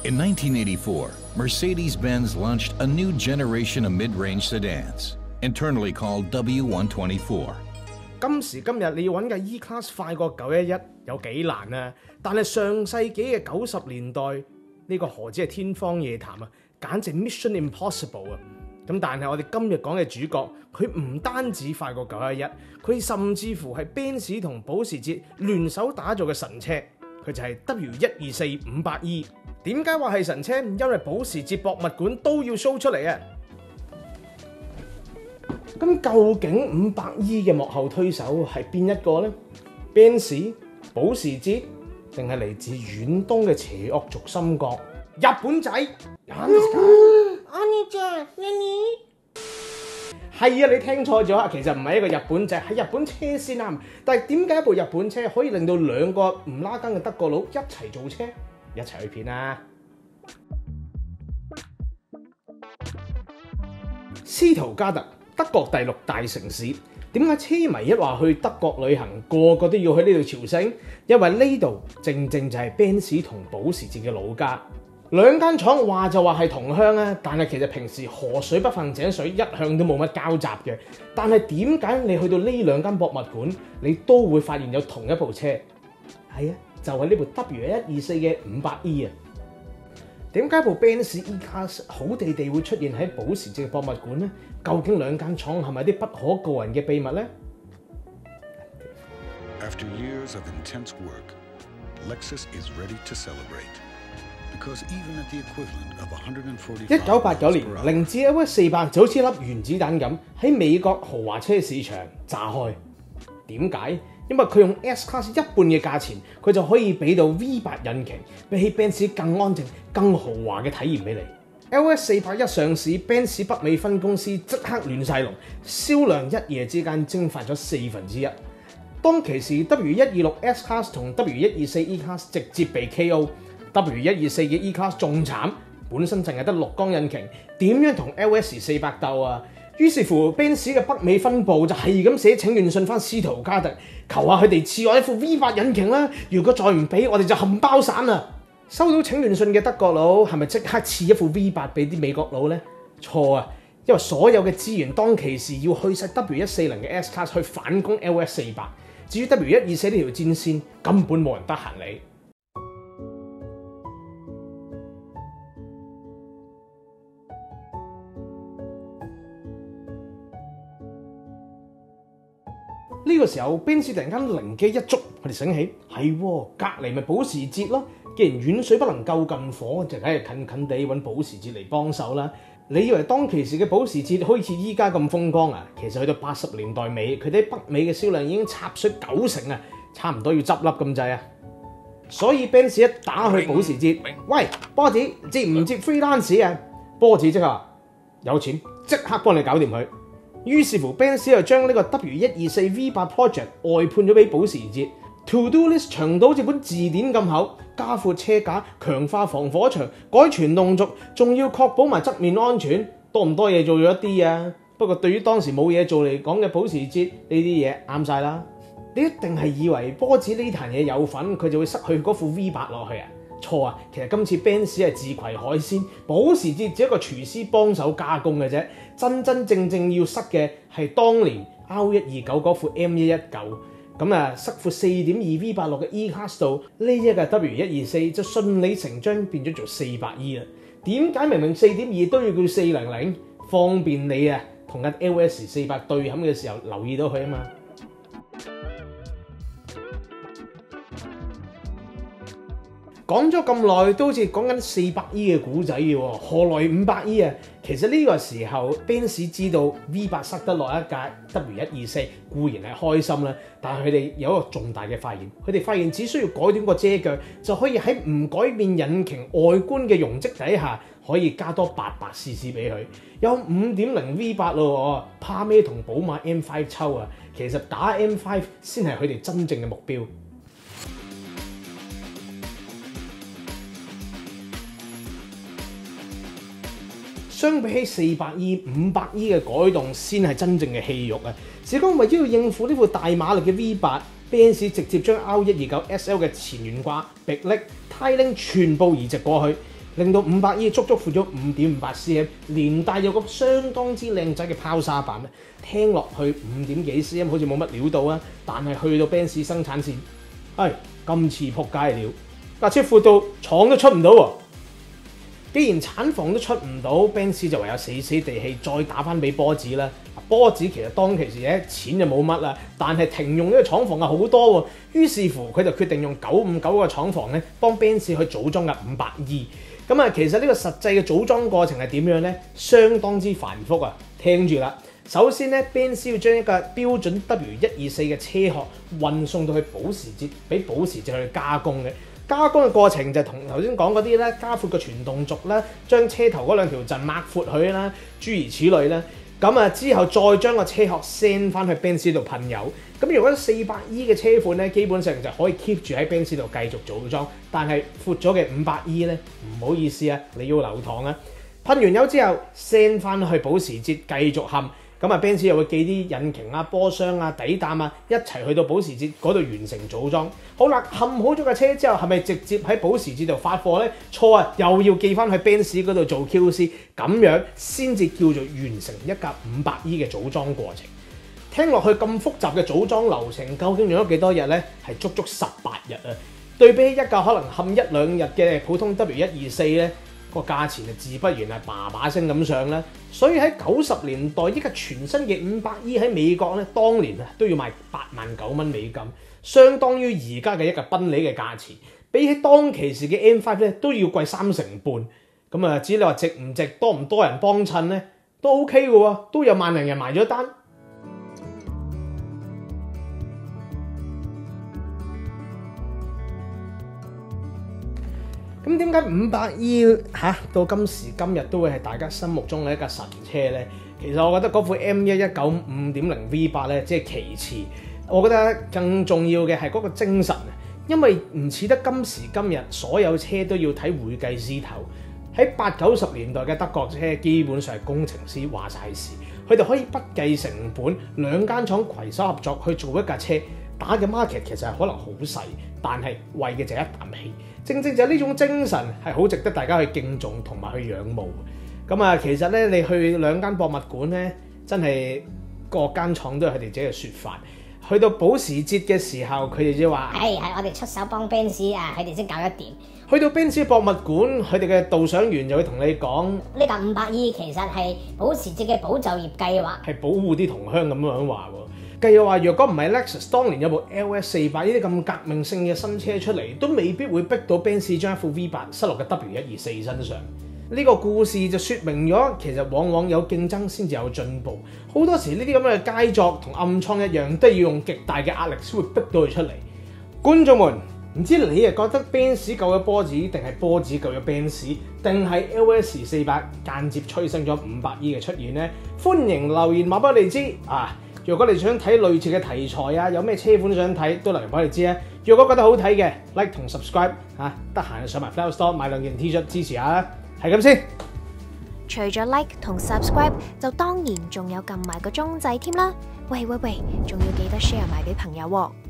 In 1984, Mercedes-Benz launched a new generation of mid-range sedans, internally called W124. 今時今日你要揾架 E-Class 快過911有幾難啊？但係上世紀嘅90年代呢個何止係天方夜譚啊，簡直 Mission Impossible 啊！咁但係我哋今日講嘅主角，佢唔單止快過911，佢甚至乎係Benz同保時捷聯手打造嘅神車，佢就係 W124-500E。點解話係神車？因為保時捷博物館都要 show 出嚟啊！咁究竟500E 嘅幕後推手係邊一個呢？ Benz、保時捷，定係嚟自遠東嘅邪惡軸心國日本仔？係啊，你聽錯咗啊！其實唔係一個日本仔，係日本車先啱。但係點解一部日本車可以令到兩個唔拉更嘅德國佬一齊做車，一齊去片啊？斯圖加特，德國第6大城市。點解車迷一話去德國旅行，個個都要去呢度朝聖？因為呢度正正就係 Benz 同保時捷嘅老家。兩間廠話就話係同鄉啊，但係其實平時河水不犯井水，一向都冇乜交集嘅。但係點解你去到呢兩間博物館，你都會發現有同一部車？係啊，就係呢部 W124嘅500E啊！點解部 Benz E-Class 好地地會出現喺保時捷嘅博物館呢？究竟兩間廠係咪啲不可告人嘅秘密呢？ After years of intense work, Lexus is ready to celebrate. Because even at the equivalent of 145 1989年，凌志 LS400就好似粒原子彈咁喺美國豪華車市場炸開。點解？因為佢用 S-Class 一半嘅價錢，佢就可以俾到 V8 引擎，比起 Benz 更安靜、更豪華嘅體驗俾你。LS400 一上市 ，Benz 北美分公司即刻亂晒龍，銷量一夜之間蒸發咗1/4。當其時 W126 S-Class 同 W124 E-Class 直接被 KO。W124 嘅 E-Class 仲慘，本身淨係得6缸引擎，點樣同 LS400 鬥啊？於是乎 Benz 嘅北美分部就係咁寫請願信翻斯圖加特，求下佢哋賜我一副 V8 引擎啦！如果再唔俾，我哋就冚包散啦！收到請願信嘅德國佬係咪即刻賜一副 V8 俾啲美國佬呢？錯啊！因為所有嘅資源當其時要去晒 W140 嘅 S-Class 去反攻 LS400，至於 W124 呢條戰線根本冇人得閒理。呢個時候 Benz 突然間靈機一觸，佢哋醒起係隔離咪保時捷咯。既然遠水不能救近火，就梗係近近地揾保時捷嚟幫手啦。你以為當其時嘅保時捷好似依家咁風光啊？其實去到80年代尾，佢哋喺北美嘅銷量已經插水90%啊，差唔多要執笠咁滯啊！所以 Benz 一打去保時捷，喂，波子接唔接 freelance 啊？波子即刻話有錢，即刻幫你搞掂佢。於是乎 ，Benz 就將呢個 W124 V8 project 外判咗俾保時捷。To do list 長到好似本字典咁厚，加闊車架、強化防火牆、改全動軸，仲要確保埋側面安全，多唔多嘢做咗一啲啊？不過對於當時冇嘢做嚟講嘅保時捷，呢啲嘢啱晒啦。你一定係以為波子呢壇嘢有份，佢就會塞去嗰副 V8 落去啊？錯啊！其實今次 Benz 係自攜海鮮，保時捷只係一個廚師幫手加工嘅啫。真真正正要塞嘅係當年 R129 嗰副 M119， 咁啊塞副 4.2 V86 嘅 E-Class 度，呢一個 W124 就順理成章變咗做400E啦。點解明明 4.2 都要叫400？方便你啊同架 LS400 對冚嘅時候留意到佢啊嘛。講咗咁耐，都好似講緊400E嘅古仔嘅喎，何來500E啊？其實呢個時候 Benz 知道 V8 塞得落一架 W124，固然係開心啦，但係佢哋有一個重大嘅發現，佢哋發現只需要改短個遮腳，就可以喺唔改變引擎外觀嘅容積底下，可以加多800cc 俾佢，有 5.0 V8 咯，怕咩同寶馬 M5 抽啊？其實打 M5 先係佢哋真正嘅目標。相比起400E、500E 嘅改動，先係真正嘅戲肉啊！事關為咗要應付呢副大馬力嘅 V8，Benz 直接將 R129 SL 嘅前懸掛、迫力、呔鈴全部移植過去。令到 500E 足足闊咗 5.58cm， 連帶有個相當之靚仔嘅拋沙板咧，聽落去5點幾 cm 好似冇乜料到啊，但係去到 Benz 生產線，今次仆街了，架車闊到廠都出唔到喎。既然產房都出唔到 ，Benz 就唯有死死地氣再打翻俾波子啦。波子其實當其時咧錢就冇乜啦，但係停用呢個廠房啊好多喎。於是乎佢就決定用959個廠房咧幫 Benz 去組裝嘅 500E。咁啊，其實呢個實際嘅組裝過程係點樣咧？相當之繁複啊！聽住啦，首先咧 Benz 要將一個標準 W124 嘅車殼運送到去保時捷，俾保時捷去加工嘅。加工嘅過程就同頭先講嗰啲咧，加闊個傳動軸啦，將車頭嗰兩條陣擘闊佢啦，諸如此類啦。咁啊之後再將個車殼 send 翻去 Benz 度噴油。咁如果400E 嘅車款咧，基本上就可以 keep 住喺 Benz 度繼續組裝。但係闊咗嘅 500E 咧，唔好意思啊，你要留堂啊！噴完油之後 send 翻去保時捷繼續冚。咁啊 Benz 又會寄啲引擎啊、波箱啊、底膽啊一齊去到保時捷嗰度完成組裝。好啦，冚好咗架車之後，係咪直接喺保時捷度發貨呢？錯啊，又要寄翻去 Benz 嗰度做 QC， 咁樣先至叫做完成一架 500E 嘅組裝過程。聽落去咁複雜嘅組裝流程，究竟用咗幾多日呢？係足足18日啊！對比起一架可能冚1、2日嘅普通 W124 呢，個價錢就自不然係叭叭聲咁上啦。所以喺90年代，一架全新嘅 500E 喺美國咧，當年啊都要賣89000美金，相當於而家嘅一架賓利嘅價錢。比起當其時嘅 M5 咧，都要貴3成半。咁啊，至於你話值唔值，多唔多人幫襯咧，都 OK 嘅喎，都有萬零人埋咗單。咁點解 500E 到今時今日都會係大家心目中嘅一架神車呢？其實我覺得嗰款 M1 195.0 V8 咧，只係其次。我覺得更重要嘅係嗰個精神啊，因為唔似得今時今日所有車都要睇會計師頭。喺80、90年代嘅德國車，基本上係工程師話晒事，佢哋可以不計成本，兩間廠攜手合作去做一架車。打嘅 market 其實係可能好細，但係為嘅就係一啖氣。正正就係呢種精神係好值得大家去敬重同埋去仰慕。咁啊，其實咧你去兩間博物館咧，真係各間廠都有佢哋自己嘅説法。去到保時捷嘅時候，佢哋就話：係我哋出手幫 Benz 啊，佢哋先搞得掂。去到 Benz 博物館，佢哋嘅導賞員就會同你講：呢架 500E 其實係保時捷嘅保就業計劃，係保護啲同鄉咁樣話喎。繼又話，若果唔係 Lexus 當年有部 LS400呢啲咁革命性嘅新車出嚟，都未必會逼到 Benz 將一副 V8 塞落嘅 W124 身上。呢個故事就説明咗，其實往往有競爭先至有進步。好多時呢啲咁嘅佳作同暗瘡一樣，都要用極大嘅壓力先會逼到佢出嚟。觀眾們，唔知你係覺得 Benz 救咗波子，定係波子救咗 Benz，定係 LS400 間接催生咗 500E 嘅出現呢？歡迎留言話俾我哋知啊！如果你想睇類似嘅題材啊，有咩車款想睇，都留言俾我哋知啊！如果覺得好睇嘅 ，like 同 subscribe 嚇，得閒就上埋 Flower Store 買2件 T 恤支持下啦，係咁先。除咗 like 同 subscribe， 就當然仲有撳埋個鐘仔添啦！喂，仲要記得 share 埋俾朋友喎。